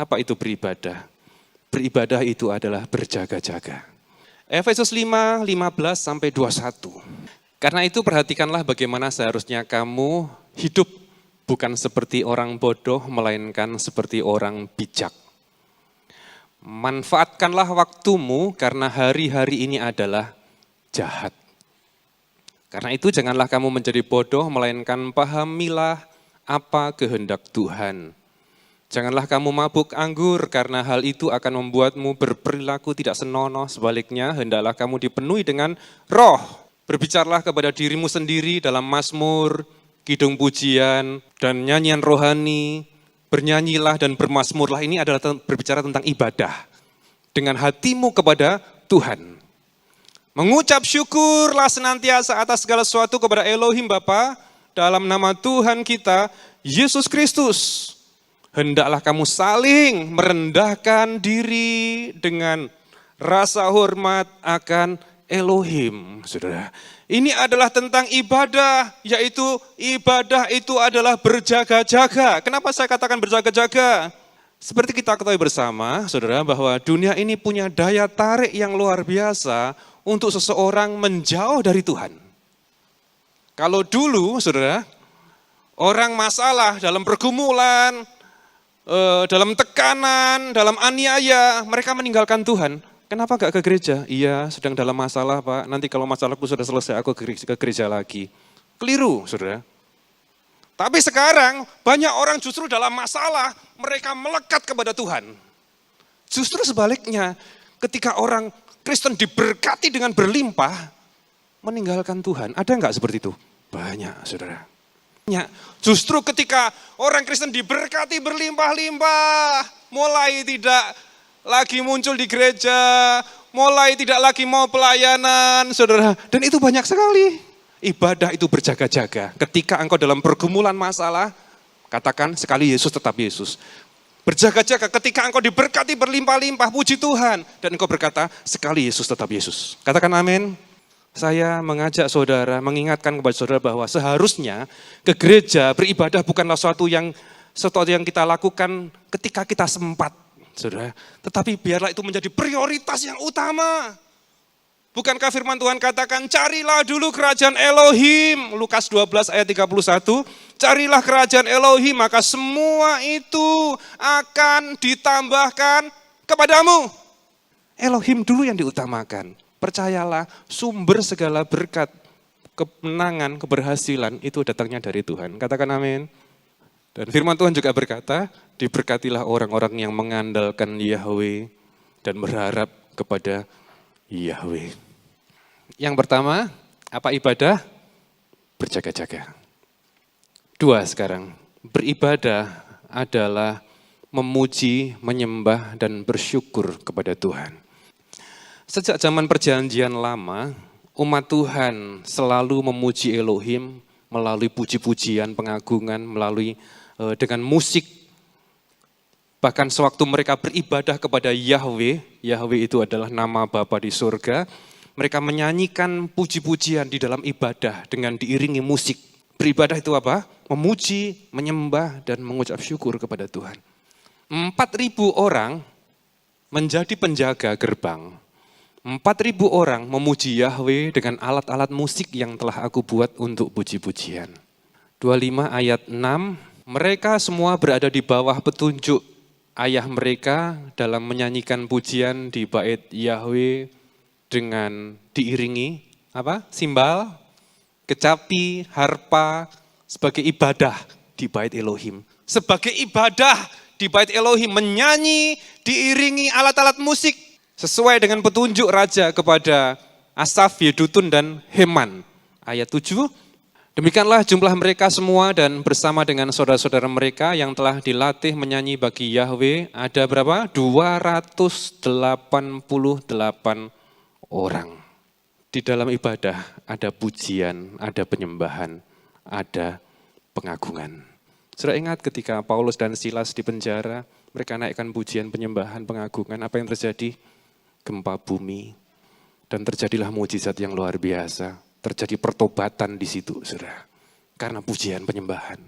Apa itu beribadah? Beribadah itu adalah berjaga-jaga. Efesus 5, 15-21. Karena itu perhatikanlah bagaimana seharusnya kamu hidup bukan seperti orang bodoh, melainkan seperti orang bijak. Manfaatkanlah waktumu karena hari-hari ini adalah jahat. Karena itu janganlah kamu menjadi bodoh, melainkan pahamilah apa kehendak Tuhan. Janganlah kamu mabuk anggur, karena hal itu akan membuatmu berperilaku tidak senonoh. Sebaliknya, hendaklah kamu dipenuhi dengan roh. Berbicaralah kepada dirimu sendiri dalam mazmur, kidung pujian, dan nyanyian rohani. Bernyanyilah dan bermazmurlah. Ini adalah berbicara tentang ibadah. Dengan hatimu kepada Tuhan. Mengucap syukurlah senantiasa atas segala sesuatu kepada Elohim Bapa dalam nama Tuhan kita, Yesus Kristus. Hendaklah kamu saling merendahkan diri dengan rasa hormat akan Elohim. Saudara, ini adalah tentang ibadah, yaitu ibadah itu adalah berjaga-jaga. Kenapa saya katakan berjaga-jaga? Seperti kita ketahui bersama, saudara, bahwa dunia ini punya daya tarik yang luar biasa untuk seseorang menjauh dari Tuhan. Kalau dulu, saudara, orang masalah dalam pergumulan, dalam tekanan, dalam aniaya, mereka meninggalkan Tuhan. Kenapa gak ke gereja? Iya, sedang dalam masalah Pak, nanti kalau masalahku sudah selesai aku ke gereja lagi. Keliru, saudara. Tapi sekarang banyak orang justru dalam masalah, mereka melekat kepada Tuhan. Justru sebaliknya, ketika orang Kristen diberkati dengan berlimpah, meninggalkan Tuhan. Ada gak seperti itu? Banyak, saudara. Justru ketika orang Kristen diberkati berlimpah-limpah, mulai tidak lagi muncul di gereja, mulai tidak lagi mau pelayanan, saudara. Dan itu banyak sekali. Ibadah itu berjaga-jaga. Ketika engkau dalam pergumulan masalah, katakan sekali Yesus tetap Yesus. Berjaga-jaga ketika engkau diberkati berlimpah-limpah, puji Tuhan. Dan engkau berkata, sekali Yesus tetap Yesus. Katakan amin. Saya mengajak saudara, mengingatkan kepada saudara bahwa seharusnya ke gereja beribadah bukanlah sesuatu yang kita lakukan ketika kita sempat, saudara. Tetapi biarlah itu menjadi prioritas yang utama. Bukankah firman Tuhan katakan, carilah dulu kerajaan Elohim, Lukas 12 ayat 31, carilah kerajaan Elohim, maka semua itu akan ditambahkan kepadamu. Elohim dulu yang diutamakan. Percayalah, sumber segala berkat, kemenangan, keberhasilan itu datangnya dari Tuhan. Katakan amin. Dan firman Tuhan juga berkata, diberkatilah orang-orang yang mengandalkan Yahweh dan berharap kepada Yahweh. Yang pertama, apa ibadah? Berjaga-jaga. Dua sekarang, beribadah adalah memuji, menyembah, dan bersyukur kepada Tuhan. Sejak zaman perjanjian lama, umat Tuhan selalu memuji Elohim melalui puji-pujian, pengagungan, melalui dengan musik. Bahkan sewaktu mereka beribadah kepada Yahweh, Yahweh itu adalah nama Bapa di surga, mereka menyanyikan puji-pujian di dalam ibadah dengan diiringi musik. Beribadah itu apa? Memuji, menyembah, dan mengucap syukur kepada Tuhan. 4.000 orang menjadi penjaga gerbang. 4.000 orang memuji Yahweh dengan alat-alat musik yang telah aku buat untuk puji-pujian. 25 ayat 6, mereka semua berada di bawah petunjuk ayah mereka dalam menyanyikan pujian di bait Yahweh dengan diiringi simbal, kecapi, harpa sebagai ibadah di bait Elohim. Sebagai ibadah di bait Elohim menyanyi diiringi alat-alat musik. Sesuai dengan petunjuk raja kepada Asaf, Yedutun, dan Heman. Ayat 7, demikianlah jumlah mereka semua dan bersama dengan saudara-saudara mereka yang telah dilatih menyanyi bagi Yahweh, ada berapa? 288 orang. Di dalam ibadah ada pujian, ada penyembahan, ada pengagungan. Saudara ingat ketika Paulus dan Silas di penjara, mereka naikkan pujian, penyembahan, pengagungan, apa yang terjadi? Gempa bumi, dan terjadilah mujizat yang luar biasa. Terjadi pertobatan di situ, saudara. Karena pujian penyembahan.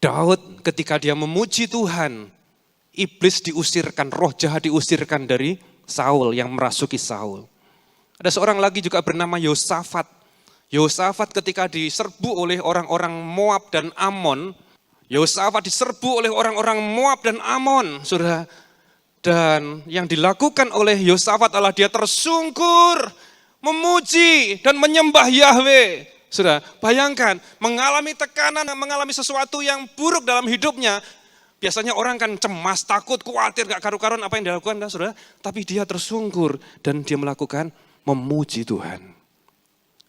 Daud ketika dia memuji Tuhan, iblis diusirkan, roh jahat diusirkan dari Saul yang merasuki Saul. Ada seorang lagi juga bernama Yosafat. Yosafat ketika diserbu oleh orang-orang Moab dan Amon, Yosafat diserbu oleh orang-orang Moab dan Amon, saudara. Dan yang dilakukan oleh Yosafat adalah dia tersungkur, memuji dan menyembah Yahweh. Saudara, bayangkan mengalami tekanan, mengalami sesuatu yang buruk dalam hidupnya. Biasanya orang kan cemas, takut, khawatir, gak karu-karuan apa yang dilakukan, kan, saudara. Tapi dia tersungkur dan dia melakukan memuji Tuhan.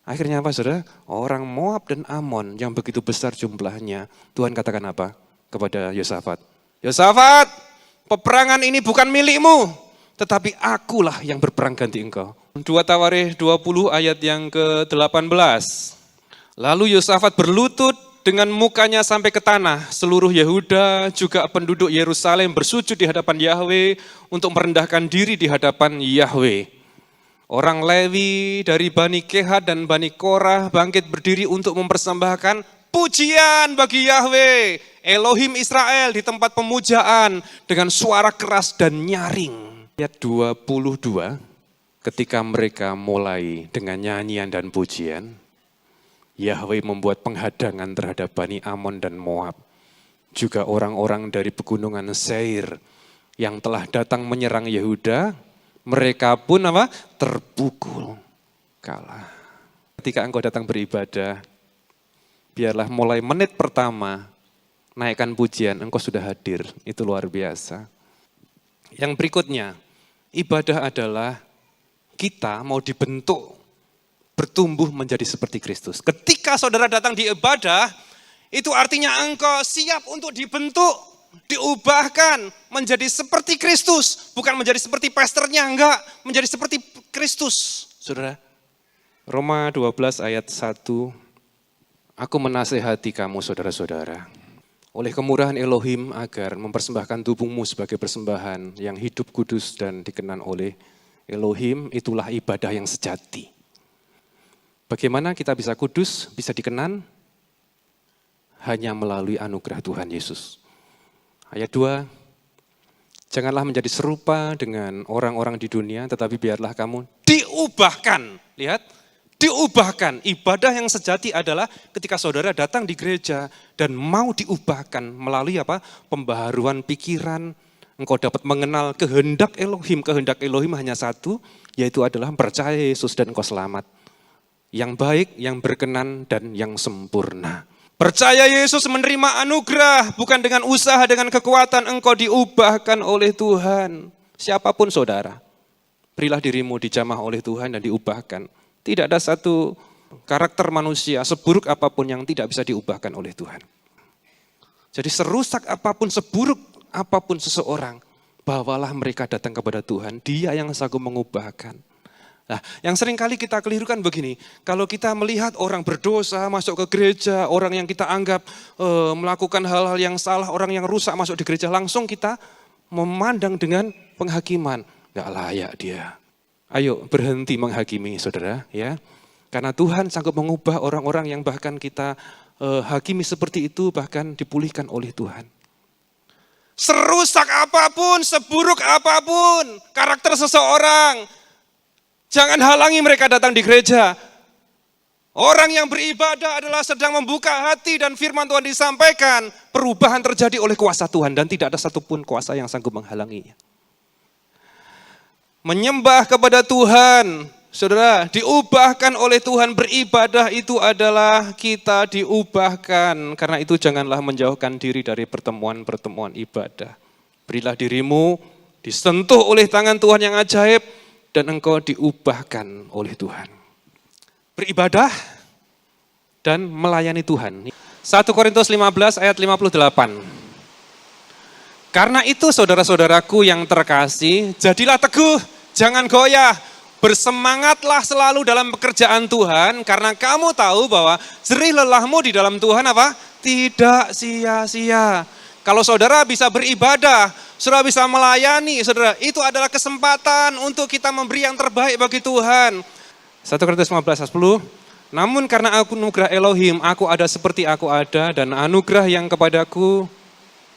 Akhirnya apa, saudara? Orang Moab dan Amon yang begitu besar jumlahnya, Tuhan katakan apa kepada Yosafat? Yosafat, peperangan ini bukan milikmu, tetapi akulah yang berperang ganti engkau. 2 Tawarikh 20 ayat yang ke-18. Lalu Yosafat berlutut dengan mukanya sampai ke tanah. Seluruh Yehuda juga penduduk Yerusalem bersujud di hadapan Yahweh untuk merendahkan diri di hadapan Yahweh. Orang Lewi dari Bani Kehat dan Bani Korah bangkit berdiri untuk mempersembahkan pujian bagi Yahweh, Elohim Israel di tempat pemujaan dengan suara keras dan nyaring. Ayat 22, ketika mereka mulai dengan nyanyian dan pujian, Yahweh membuat penghadangan terhadap Bani Amon dan Moab. Juga orang-orang dari pegunungan Seir yang telah datang menyerang Yehuda, mereka pun apa? Terpukul kalah. Ketika engkau datang beribadah, biarlah mulai menit pertama naikkan pujian, engkau sudah hadir. Itu luar biasa. Yang berikutnya, ibadah adalah kita mau dibentuk bertumbuh menjadi seperti Kristus. Ketika saudara datang di ibadah, itu artinya engkau siap untuk dibentuk, diubahkan menjadi seperti Kristus. Bukan menjadi seperti pastornya, enggak. Menjadi seperti Kristus. Saudara, Roma 12 ayat 1, aku menasehati kamu saudara-saudara, oleh kemurahan Elohim agar mempersembahkan tubuhmu sebagai persembahan yang hidup, kudus dan dikenan oleh Elohim, itulah ibadah yang sejati. Bagaimana kita bisa kudus, bisa dikenan? Hanya melalui anugerah Tuhan Yesus. Ayat 2, janganlah menjadi serupa dengan orang-orang di dunia, tetapi biarlah kamu diubahkan. Lihat, diubahkan. Ibadah yang sejati adalah ketika saudara datang di gereja dan mau diubahkan melalui apa? Pembaharuan pikiran. Engkau dapat mengenal kehendak Elohim. Kehendak Elohim hanya satu, yaitu adalah percaya Yesus dan engkau selamat. Yang baik, yang berkenan, dan yang sempurna. Percaya Yesus menerima anugerah, bukan dengan usaha, dengan kekuatan, engkau diubahkan oleh Tuhan. Siapapun saudara, berilah dirimu dijamah oleh Tuhan dan diubahkan. Tidak ada satu karakter manusia, seburuk apapun yang tidak bisa diubahkan oleh Tuhan. Jadi serusak apapun, seburuk apapun seseorang, bawalah mereka datang kepada Tuhan, Dia yang sanggup mengubahkan. Nah, yang sering kali kita kelirukan begini, kalau kita melihat orang berdosa masuk ke gereja, orang yang kita anggap melakukan hal-hal yang salah, orang yang rusak masuk di gereja, langsung kita memandang dengan penghakiman. Gak layak dia. Ayo berhenti menghakimi saudara, ya. Karena Tuhan sanggup mengubah orang-orang yang bahkan kita hakimi seperti itu, bahkan dipulihkan oleh Tuhan. Serusak apapun, seburuk apapun karakter seseorang, jangan halangi mereka datang di gereja. Orang yang beribadah adalah sedang membuka hati dan firman Tuhan disampaikan. Perubahan terjadi oleh kuasa Tuhan dan tidak ada satupun kuasa yang sanggup menghalanginya. Menyembah kepada Tuhan, saudara, diubahkan oleh Tuhan. Beribadah itu adalah kita diubahkan. Karena itu janganlah menjauhkan diri dari pertemuan-pertemuan ibadah. Berilah dirimu disentuh oleh tangan Tuhan yang ajaib, dan engkau diubahkan oleh Tuhan. Beribadah dan melayani Tuhan. 1 Korintus 15 ayat 58. Karena itu saudara-saudaraku yang terkasih, jadilah teguh, jangan goyah. Bersemangatlah selalu dalam pekerjaan Tuhan, karena kamu tahu bahwa jerih lelahmu di dalam Tuhan apa? Tidak sia-sia. Kalau saudara bisa beribadah, saudara bisa melayani, saudara, itu adalah kesempatan untuk kita memberi yang terbaik bagi Tuhan. 1 Korintus 15 ayat 10. Namun karena anugerah Elohim, aku ada seperti aku ada, dan anugerah yang kepadaku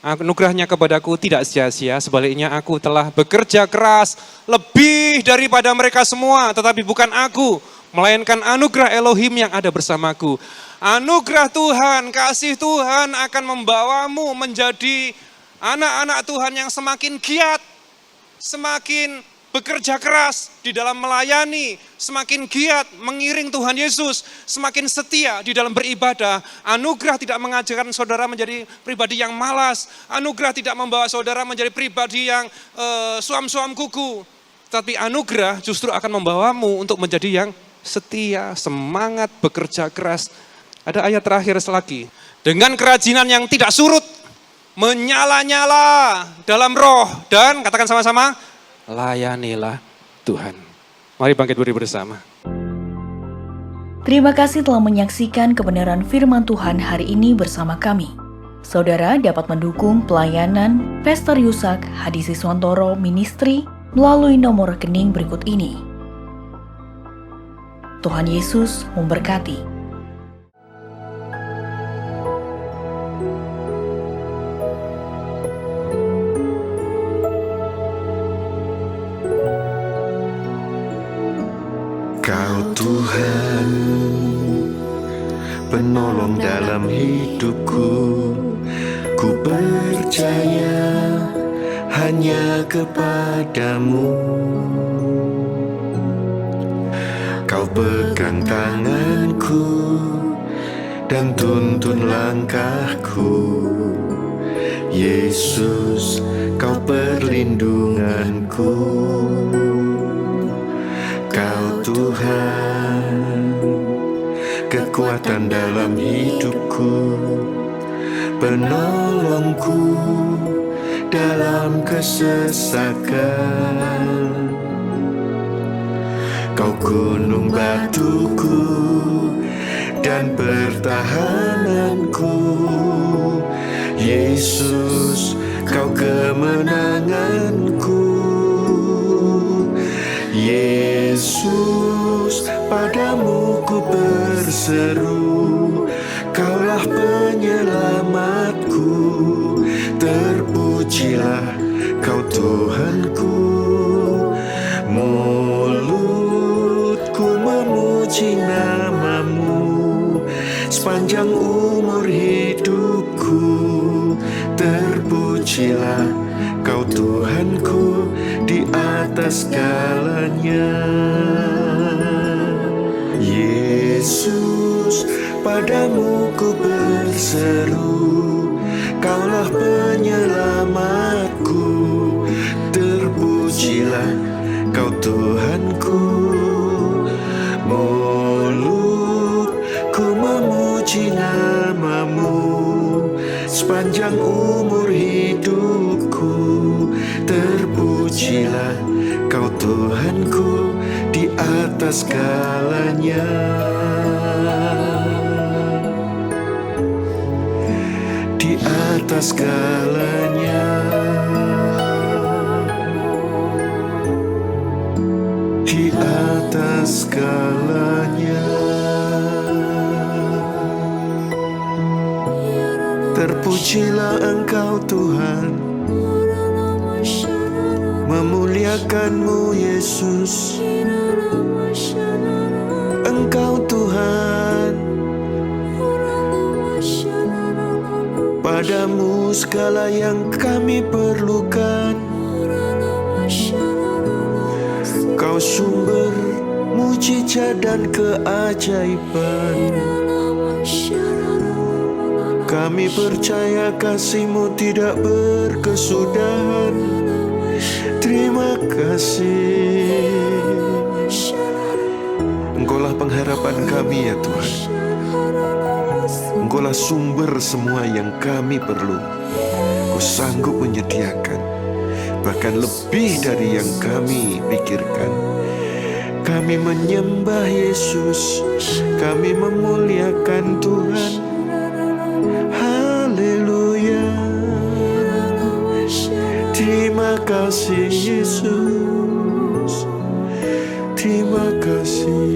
Anugerahnya kepadaku tidak sia-sia, sebaliknya aku telah bekerja keras lebih daripada mereka semua, tetapi bukan aku, melainkan anugerah Elohim yang ada bersamaku. Anugerah Tuhan, kasih Tuhan akan membawamu menjadi anak-anak Tuhan yang semakin giat, semakin bekerja keras di dalam melayani, semakin giat mengiring Tuhan Yesus, semakin setia di dalam beribadah. Anugerah tidak mengajarkan saudara menjadi pribadi yang malas. Anugerah tidak membawa saudara menjadi pribadi yang suam-suam kuku. Tapi anugerah justru akan membawamu untuk menjadi yang setia, semangat bekerja keras. Ada ayat terakhir lagi. Dengan kerajinan yang tidak surut, menyala-nyala dalam roh, dan katakan sama-sama, layanilah Tuhan. Mari bangkit berdiri bersama. Terima kasih telah menyaksikan kebenaran firman Tuhan hari ini bersama kami. Saudara dapat mendukung pelayanan Pastor Yusak Hadi Siswantoro Ministry melalui nomor rekening berikut ini. Tuhan Yesus memberkati. Kau Tuhan, penolong dalam hidupku, ku percaya hanya kepadamu. Kau pegang tanganku dan tuntun langkahku. Yesus, kau perlindunganku. Kau Tuhan, kekuatan dalam hidupku, penolongku dalam kesesakan. Kau gunung batuku dan pertahananku. Yesus, kau kemenanganku. Yesus, padamu ku berseru, Kaulah penyelamatku. Terpujilah Kau Tuhanku. Mulutku memuji namamu sepanjang umur hidupku. Terpujilah Kau Tuhanku di atas segalanya. Yesus, padamu ku berseru, Kaulah penyelamatku. Terpujilah Kau Tuhanku. Mulutku memuji namamu sepanjang umur hidupku. Terpujilah Kau Tuhanku di atas segalanya. Di atas segalanya. Di atas segalanya. Terpujilah Engkau Tuhan, memuliakan-Mu Yesus. Engkau Tuhan, padamu segala yang kami perlukan. Kau sumber mujizat dan keajaiban. Kami percaya kasih-Mu tidak berkesudahan. Terima kasih. Engkaulah pengharapan kami ya Tuhan. Engkaulah sumber semua yang kami perlu. Kau sanggup menyediakan, bahkan lebih dari yang kami pikirkan. Kami menyembah Yesus, kami memuliakan Tuhan. Haleluya. Terima kasih Yesus. Terima kasih.